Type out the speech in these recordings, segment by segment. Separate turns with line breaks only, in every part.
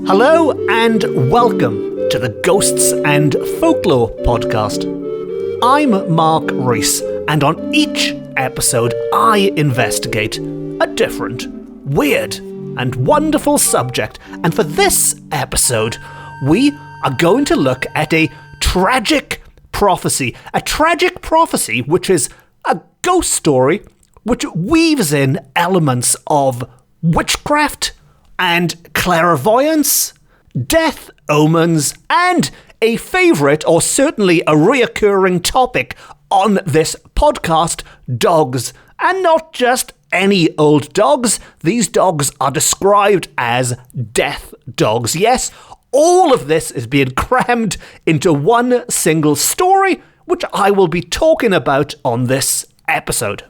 Hello and welcome to the Ghosts and Folklore podcast. I'm Mark Rees, and on each episode I investigate a different, weird and wonderful subject. And for this episode, we are going to look at a tragic prophecy. A tragic prophecy which is a ghost story which weaves in elements of witchcraft and clairvoyance, death, omens, and a favourite, or certainly a reoccurring topic on this podcast, dogs. And not just any old dogs. These dogs are described as death dogs. Yes, all of this is being crammed into one single story, which I will be talking about on this episode.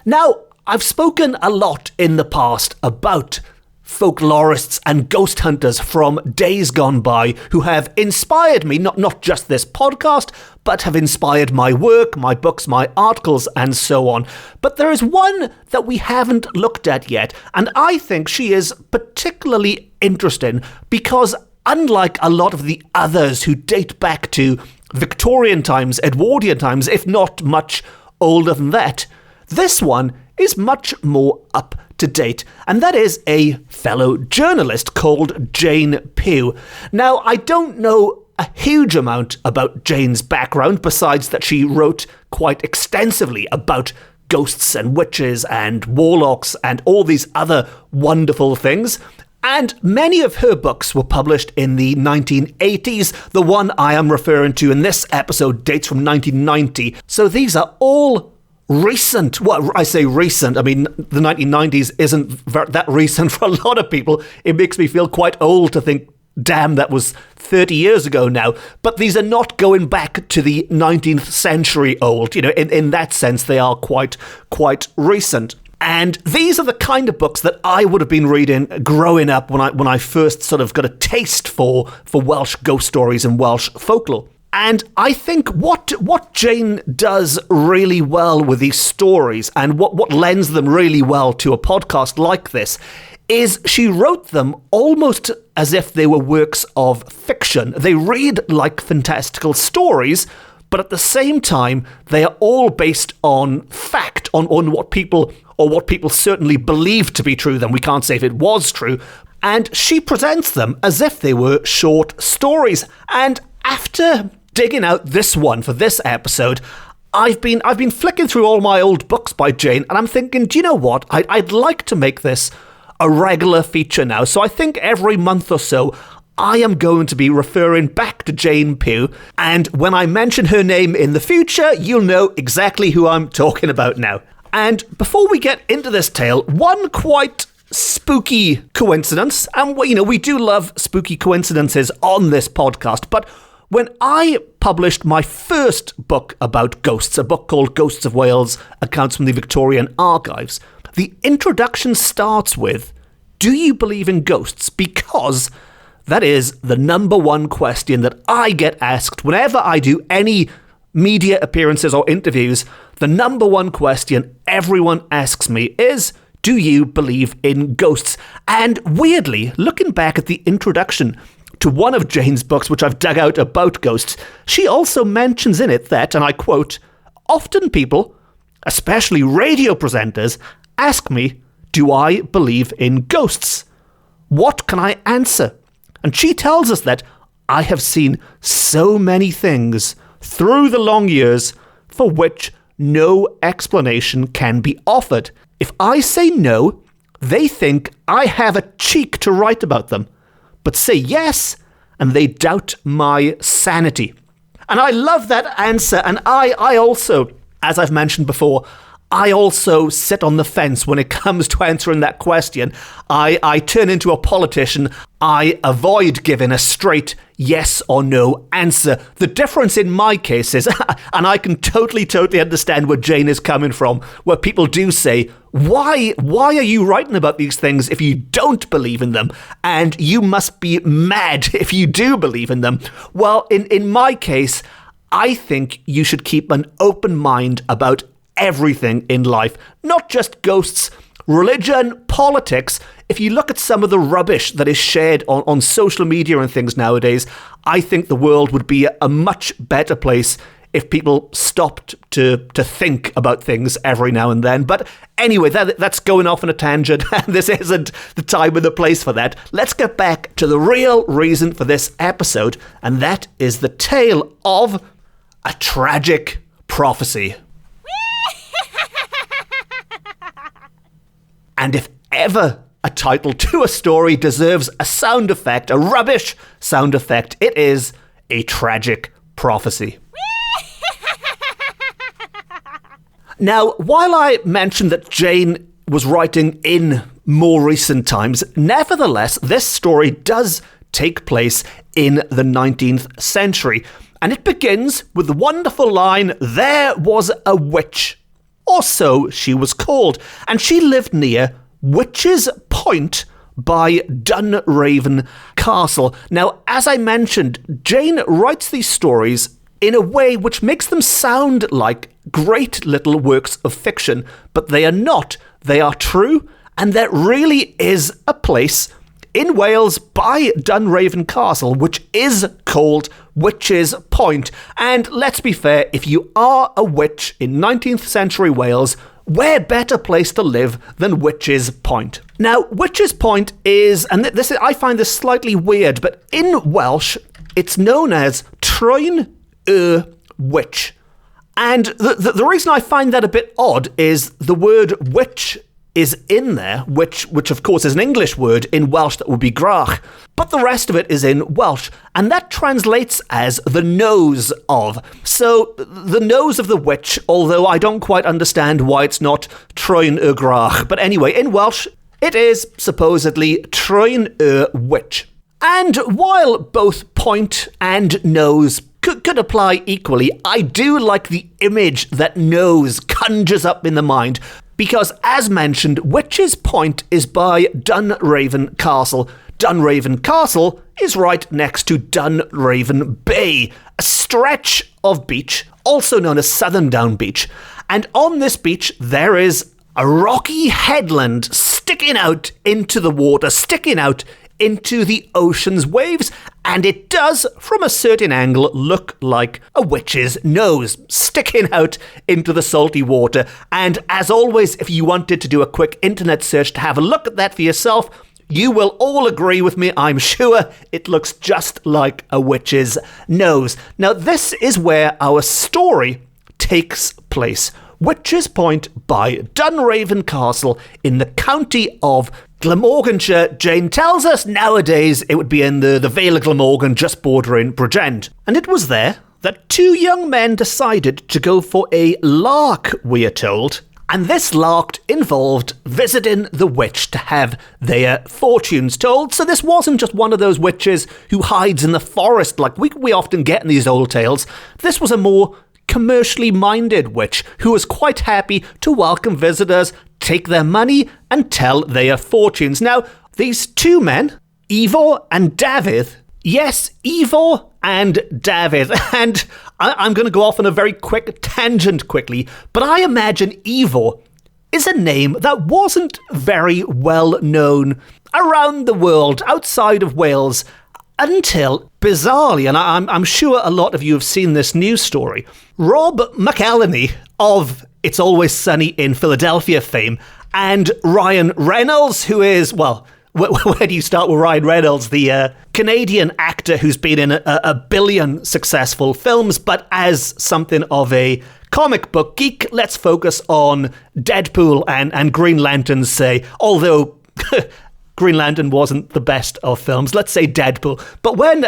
Now, I've spoken a lot in the past about folklorists and ghost hunters from days gone by who have inspired me, not just this podcast, but have inspired my work, my books, my articles, and so on. But there is one that we haven't looked at yet, and I think she is particularly interesting because unlike a lot of the others who date back to Victorian times, Edwardian times, if not much older than that, this one is much more up to date, and that is a fellow journalist called Jane Pugh. Now, I don't know a huge amount about Jane's background, besides that she wrote quite extensively about ghosts and witches and warlocks and all these other wonderful things. And many of her books were published in the 1980s. The one I am referring to in this episode dates from 1990. So these are all recent. Well, I say recent. I mean, the 1990s isn't that recent for a lot of people. It makes me feel quite old to think, damn, that was 30 years ago now. But these are not going back to the 19th century old. You know, in that sense, they are quite recent. And these are the kind of books that I would have been reading growing up when I first sort of got a taste for Welsh ghost stories and Welsh folklore. And I think what Jane does really well with these stories, and what lends them really well to a podcast like this, is she wrote them almost as if they were works of fiction. They read like fantastical stories, but at the same time, they are all based on fact, on what people certainly believe to be true. Then we can't say if it was true. And she presents them as if they were short stories. And after digging out this one for this episode, I've been flicking through all my old books by Jane, and I'm thinking, do you know what? I'd like to make this a regular feature now. So I think every month or so, I am going to be referring back to Jane Pugh, and when I mention her name in the future, you'll know exactly who I'm talking about now. And before we get into this tale, one quite spooky coincidence, and we do love spooky coincidences on this podcast, but when I published my first book about ghosts, a book called Ghosts of Wales, Accounts from the Victorian Archives, the introduction starts with, do you believe in ghosts? Because that is the number one question that I get asked whenever I do any media appearances or interviews. The number one question everyone asks me is, do you believe in ghosts? And weirdly, looking back at the introduction to one of Jane's books, which I've dug out about ghosts, she also mentions in it that, and I quote, often people, especially radio presenters, ask me, do I believe in ghosts? What can I answer? And she tells us that I have seen so many things through the long years for which no explanation can be offered. If I say no, they think I have a cheek to write about them, but say yes, and they doubt my sanity. And I love that answer, and I also, as I've mentioned before, I also sit on the fence when it comes to answering that question. I turn into a politician. I avoid giving a straight yes or no answer. The difference in my case is, and I can totally understand where Jane is coming from, where people do say, why are you writing about these things if you don't believe in them? And you must be mad if you do believe in them. Well, in my case, I think you should keep an open mind about everything in life, not just ghosts, religion, politics. If you look at some of the rubbish that is shared on social media and things nowadays, I think the world would be a much better place if people stopped to think about things every now and then. But anyway, that's going off on a tangent, and this isn't the time or the place for that. Let's get back to the real reason for this episode, and that is the tale of a tragic prophecy. And if ever a title to a story deserves a sound effect, a rubbish sound effect, it is a tragic prophecy. Now, while I mentioned that Jane was writing in more recent times, nevertheless, this story does take place in the 19th century. And it begins with the wonderful line, "There was a witch," or so she was called, and she lived near Witch's Point by Dunraven Castle. Now, as I mentioned, Jane writes these stories in a way which makes them sound like great little works of fiction, but they are not. They are true, and there really is a place in Wales by Dunraven Castle which is called Witch's Point. And let's be fair, if you are a witch in 19th century Wales, where better place to live than Witch's Point? Now, Witch's Point is, and this I find this slightly weird, but in Welsh, it's known as Troen y Witch. And the reason I find that a bit odd is the word witch is in there, which of course is an English word. In Welsh that would be grach, but the rest of it is in Welsh, and that translates as the nose of. So the nose of the witch, although I don't quite understand why it's not Troen y grach, but anyway, in Welsh it is supposedly Troen y Witch. And while both point and nose could apply equally, I do like the image that nose conjures up in the mind, because as mentioned, Witch's Point is by Dunraven Castle. Dunraven Castle is right next to Dunraven Bay, a stretch of beach, also known as Southern Down Beach. And on this beach, there is a rocky headland sticking out into the water, sticking out into the ocean's waves, and it does, from a certain angle, look like a witch's nose sticking out into the salty water. And as always, if you wanted to do a quick internet search to have a look at that for yourself, you will all agree with me, I'm sure, it looks just like a witch's nose. Now, this is where our story takes place. Witch's Point by Dunraven Castle in the county of Glamorganshire. Jane tells us nowadays it would be in the Vale of Glamorgan, just bordering Bridgend. And it was there that two young men decided to go for a lark, we are told. And this lark involved visiting the witch to have their fortunes told. So this wasn't just one of those witches who hides in the forest like we often get in these old tales. This was a more commercially minded witch who was quite happy to welcome visitors, take their money, and tell their fortunes. Now, these two men, Ivor and David, yes, Ivor and David, and I'm going to go off on a very quick tangent quickly, but I imagine Ivor is a name that wasn't very well known around the world outside of Wales until, bizarrely, and I'm sure a lot of you have seen this news story, Rob McElhenney of It's Always Sunny in Philadelphia fame, and Ryan Reynolds, who is, well, where do you start with Ryan Reynolds, the Canadian actor who's been in a billion successful films, but as something of a comic book geek, let's focus on Deadpool and Green Lantern, say, although Green Lantern wasn't the best of films. Let's say Deadpool. But when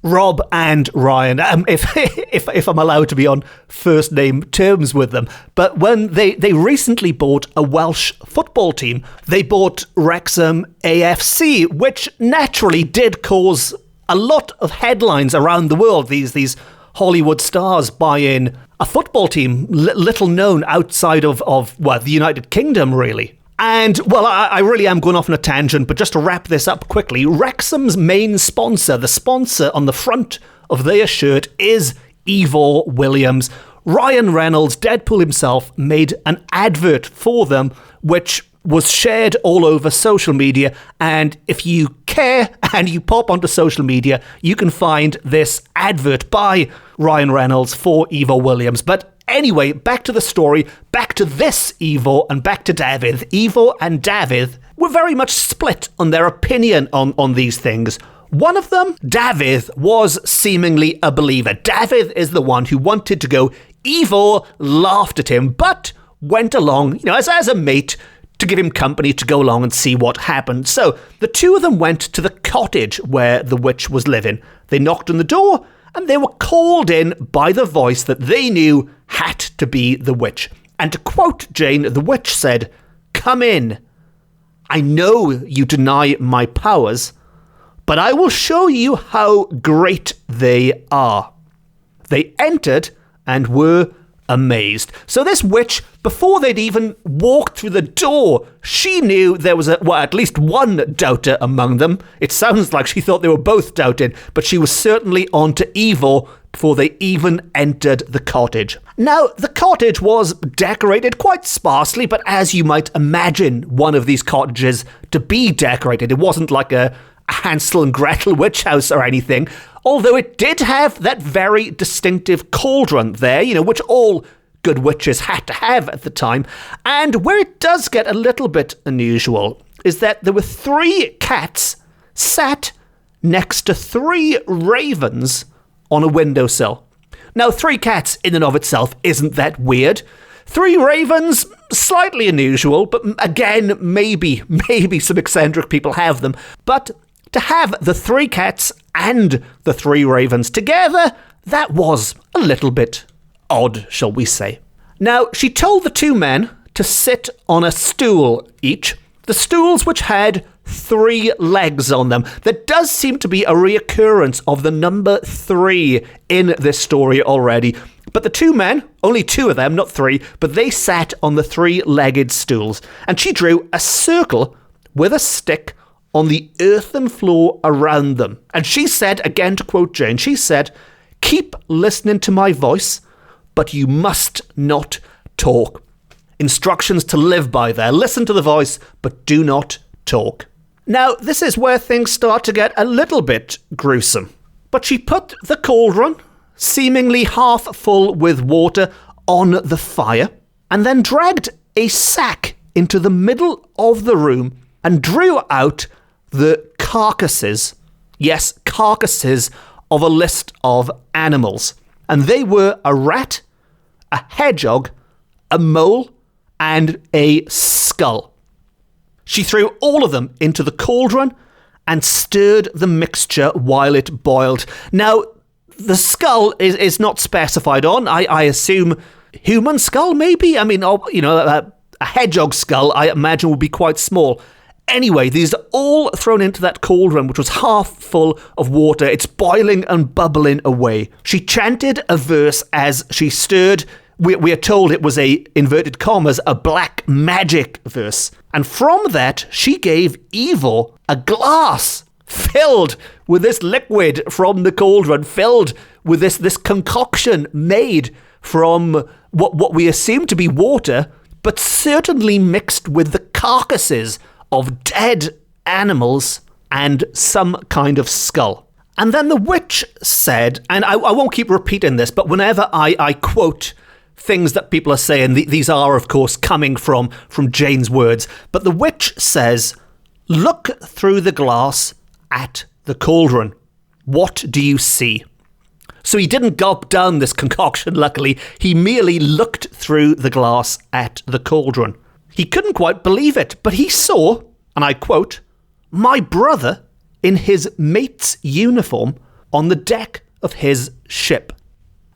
Rob and Ryan, if I'm allowed to be on first name terms with them, but when they recently bought a Welsh football team, they bought Wrexham AFC, which naturally did cause a lot of headlines around the world. These Hollywood stars buying a football team, little known outside of the United Kingdom, really. And, well, I really am going off on a tangent, but just to wrap this up quickly, Wrexham's main sponsor, the sponsor on the front of their shirt, is Ivor Williams. Ryan Reynolds, Deadpool himself, made an advert for them, which was shared all over social media, and if you care and you pop onto social media, you can find this advert by Ryan Reynolds for Ivor Williams. But anyway, back to the story, back to this Ivor and back to David. Ivor and David were very much split on their opinion on these things. One of them, David, was seemingly a believer. David is the one who wanted to go. Ivor laughed at him, but went along, as a mate, to give him company to go along and see what happened. So the two of them went to the cottage where the witch was living. They knocked on the door and they were called in by the voice that they knew had to be the witch. And to quote Jane, the witch said, "Come in. I know you deny my powers, but I will show you how great they are." They entered and were amazed. So this witch, before they'd even walked through the door, she knew there was at least one doubter among them. It sounds like she thought they were both doubting, but she was certainly on to Ivor before they even entered the cottage. Now, the cottage was decorated quite sparsely, but as you might imagine one of these cottages to be decorated, it wasn't like a Hansel and Gretel witch house or anything, although it did have that very distinctive cauldron there, which all good witches had to have at the time. And where it does get a little bit unusual is that there were 3 cats sat next to 3 ravens on a windowsill. Now, 3 cats in and of itself isn't that weird. 3 ravens, slightly unusual, but again, maybe some eccentric people have them. But to have the 3 cats and the 3 ravens together, that was a little bit odd, shall we say. Now, she told the 2 men to sit on a stool each, the stools which had 3 legs on them. There does seem to be a reoccurrence of the number 3 in this story already. But the 2 men, only 2 of them, not 3, but they sat on the 3-legged stools. And she drew a circle with a stick on the earthen floor around them. And she said, again to quote Jane, she said, "Keep listening to my voice, but you must not talk." Instructions to live by there. Listen to the voice, but do not talk. Now, this is where things start to get a little bit gruesome. But she put the cauldron, seemingly half full with water, on the fire, and then dragged a sack into the middle of the room and drew out the carcasses, yes, carcasses of a list of animals. And they were a rat, a hedgehog, a mole, and a skull. She threw all of them into the cauldron and stirred the mixture while it boiled. Now, the skull is not specified on. I assume human skull, maybe? I mean, a hedgehog skull, I imagine, would be quite small. Anyway, these are all thrown into that cauldron, which was half full of water. It's boiling and bubbling away. She chanted a verse as she stirred. We are told it was a, inverted commas, a black magic verse. And from that, she gave Ivor a glass filled with this liquid from the cauldron, filled with this concoction made from what we assume to be water, but certainly mixed with the carcasses of dead animals and some kind of skull. And then the witch said, and I won't keep repeating this, but whenever I quote things that people are saying, these are, of course, coming from Jane's words, but the witch says, "Look through the glass at the cauldron. What do you see?" So he didn't gulp down this concoction, luckily. He merely looked through the glass at the cauldron. He couldn't quite believe it, but he saw, and I quote, "my brother in his mate's uniform on the deck of his ship."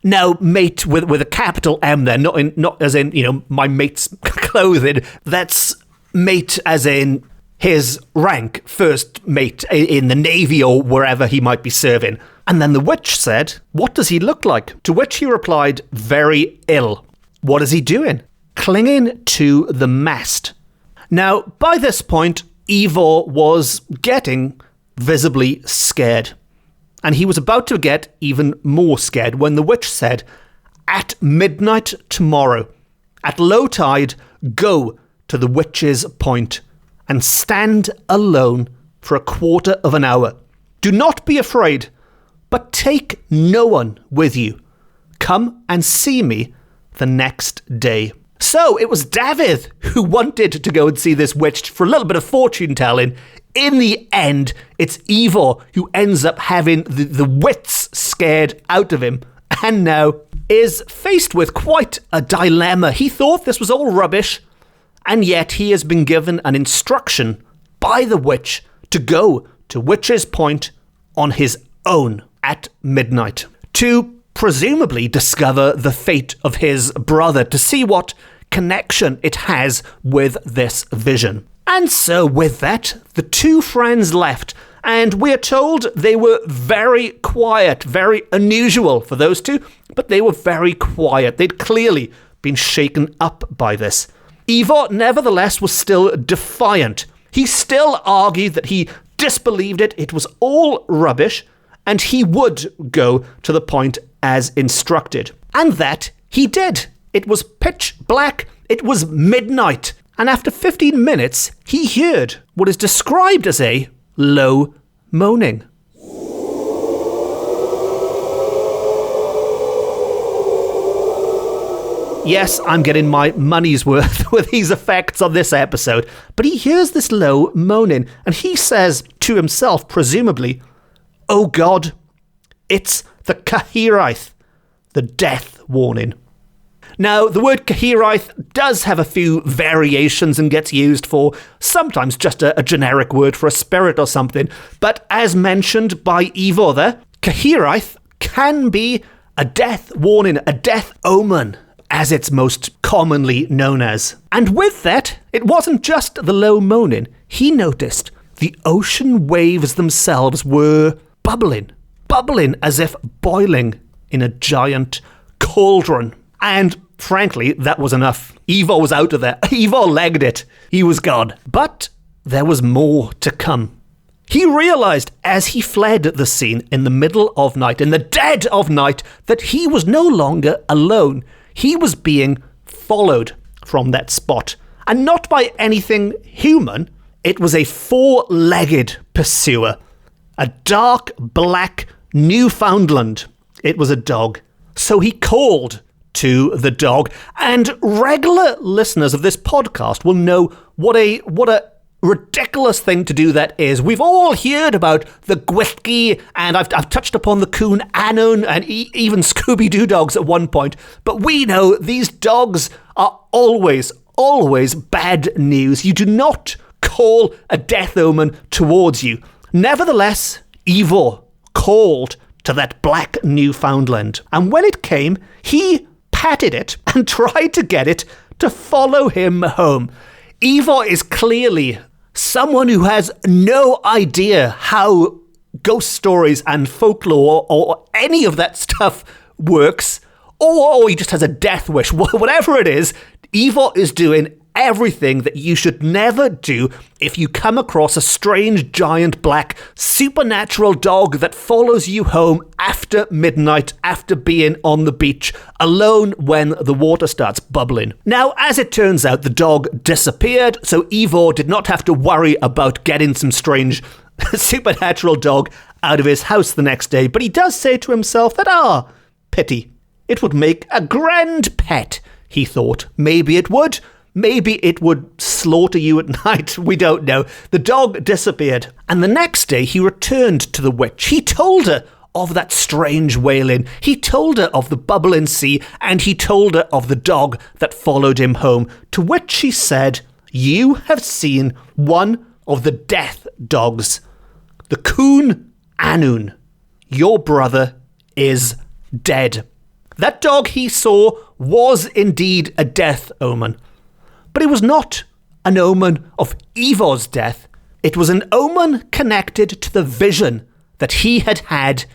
Now, mate with a capital M there, not as in, my mate's clothing. That's mate as in his rank, first mate in the Navy or wherever he might be serving. And then the witch said, "What does he look like?" To which he replied, "Very ill." "What is he doing?" "Clinging to the mast." Now, by this point, Ivor was getting visibly scared. And he was about to get even more scared when the witch said, "At midnight tomorrow, at low tide, go to the witch's point and stand alone for 1/4 of an hour. Do not be afraid, but take no one with you. Come and see me the next day." So it was David who wanted to go and see this witch for a little bit of fortune telling. In the end, it's Ivor who ends up having the wits scared out of him, and now is faced with quite a dilemma. He thought this was all rubbish, and yet he has been given an instruction by the witch to go to Witch's Point on his own at midnight to presumably discover the fate of his brother, to see what connection it has with this vision. And so with that, the two friends left, and we're told they were very quiet, very unusual for those two, but they were very quiet. They'd clearly been shaken up by this. Ivor, nevertheless, was still defiant. He still argued that he disbelieved it, it was all rubbish, and he would go to the point as instructed. And that he did. It was pitch black, it was midnight, and after 15 minutes, he heard what is described as a low moaning. Yes, I'm getting my money's worth with these effects on this episode, but he hears this low moaning, and he says to himself, presumably, "Oh God, it's the Cahiraith, the death warning." Now, the word Cahiraith does have a few variations and gets used for sometimes just a generic word for a spirit or something, but as mentioned by Ivor there, Cahiraith can be a death warning, a death omen, as it's most commonly known as. And with that, it wasn't just the low moaning. He noticed the ocean waves themselves were bubbling as if boiling in a giant cauldron. And frankly, that was enough. Ivor was out of there. Ivor legged it. He was gone. But there was more to come. He realized as he fled the scene in the middle of night, in the dead of night, that he was no longer alone. He was being followed from that spot. And not by anything human. It was a 4-legged pursuer. A dark black Newfoundland. It was a dog. So he called to the dog, and regular listeners of this podcast will know what a ridiculous thing to do that is. We've all heard about the Pesky, and I've touched upon the Coon Annwn and even Scooby-Doo dogs at one point, but we know these dogs are always bad news. You do not call a death omen towards you. Nevertheless, Ivor called to that black Newfoundland, and when it came, he patted it and tried to get it to follow him home. Ivor is clearly someone who has no idea how ghost stories and folklore or any of that stuff works, or he just has a death wish. Whatever it is, Ivor is doing everything that you should never do if you come across a strange giant black supernatural dog that follows you home after midnight, after being on the beach alone when the water starts bubbling. Now, as it turns out, the dog disappeared, so Ivor did not have to worry about getting some strange supernatural dog out of his house the next day, but he does say to himself that, pity, it would make a grand pet, he thought. Maybe it would. Maybe it would slaughter you at night. We don't know. The dog disappeared. And the next day he returned to the witch. He told her of that strange wailing. He told her of the bubbling sea, and he told her of the dog that followed him home. To which she said, "You have seen one of the death dogs, the Coon Annwn. Your brother is dead." That dog he saw was indeed a death omen. But it was not an omen of Ivor's death. It was an omen connected to the vision that he had had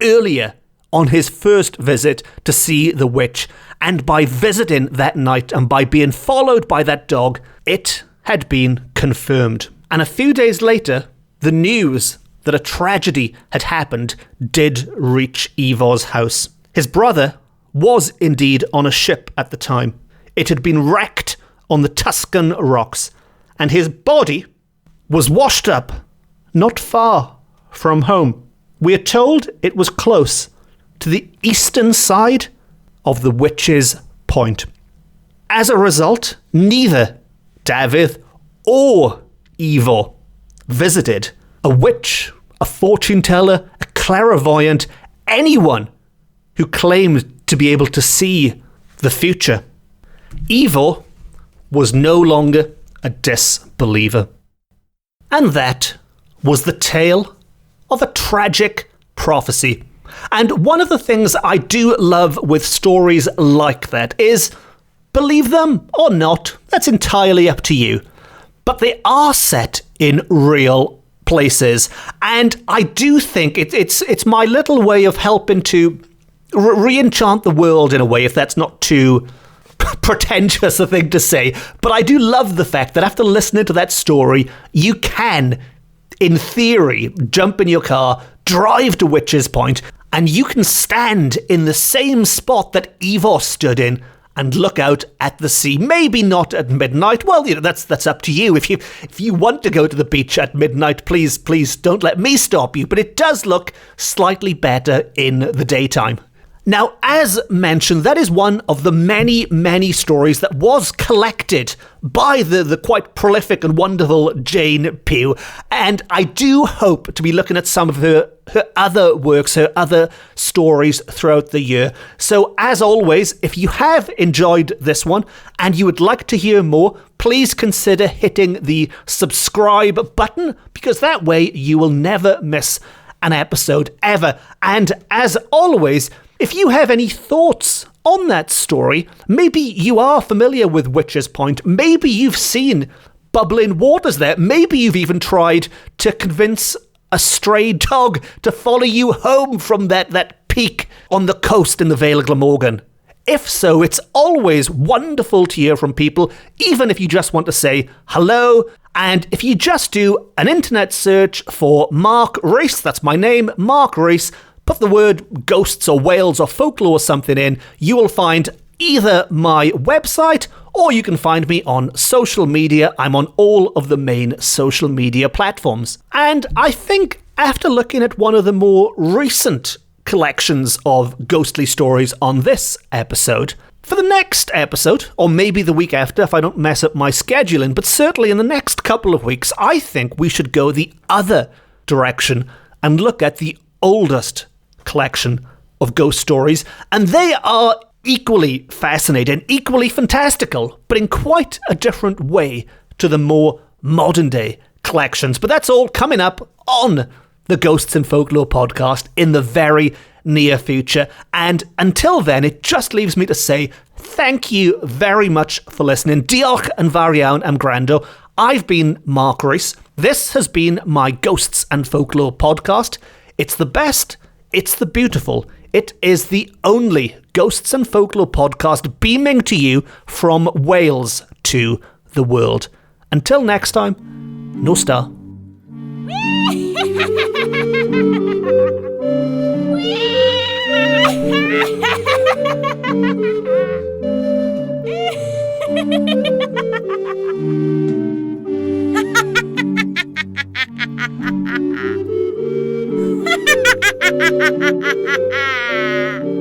earlier on his first visit to see the witch. And by visiting that night and by being followed by that dog, it had been confirmed. And a few days later, the news that a tragedy had happened did reach Ivor's house. His brother was indeed on a ship at the time. It had been wrecked on the Tuscan rocks, and his body was washed up not far from home. We are told it was close to the eastern side of the Witch's Point. As a result, neither Dafydd or Ivor visited a witch, a fortune teller, a clairvoyant, anyone who claimed to be able to see the future. Ivor was no longer a disbeliever. And that was the tale of a tragic prophecy. And one of the things I do love with stories like that is, believe them or not, that's entirely up to you. But they are set in real places. And I do think it's my little way of helping to re-enchant the world in a way, if that's not too pretentious a thing to say. But I do love the fact that after listening to that story, you can, in theory, jump in your car, drive to Witch's Point, and you can stand in the same spot that Ivor stood in and look out at the sea. Maybe not at midnight. Well, that's up to you. If you want to go to the beach at midnight, please don't let me stop you. But it does look slightly better in the daytime. Now, as mentioned, that is one of the many, many stories that was collected by the quite prolific and wonderful Jane Pugh. And I do hope to be looking at some of her other works, her other stories throughout the year. So, as always, if you have enjoyed this one and you would like to hear more, please consider hitting the subscribe button, because that way you will never miss an episode ever. And as always, if you have any thoughts on that story, maybe you are familiar with Witch's Point, maybe you've seen bubbling waters there, maybe you've even tried to convince a stray dog to follow you home from that peak on the coast in the Vale of Glamorgan. If so, it's always wonderful to hear from people, even if you just want to say hello. And if you just do an internet search for Mark Rees, that's my name, Mark Rees, put the word ghosts or Wales or folklore or something in, you will find either my website or you can find me on social media. I'm on all of the main social media platforms. And I think after looking at one of the more recent collections of ghostly stories on this episode, for the next episode, or maybe the week after if I don't mess up my scheduling, but certainly in the next couple of weeks, I think we should go the other direction and look at the oldest collection of ghost stories, and they are equally fascinating, equally fantastical, but in quite a different way to the more modern day collections. But that's all coming up on the Ghosts and Folklore podcast in the very near future. And until then, it just leaves me to say thank you very much for listening. Diolch yn fawr iawn am gwrando. I've been Mark Rees. This has been my Ghosts and Folklore podcast. It's the best, it's the beautiful, it is the only Ghosts and Folklore podcast beaming to you from Wales to the world. Until next time, no star.
Ha ha ha ha ha ha!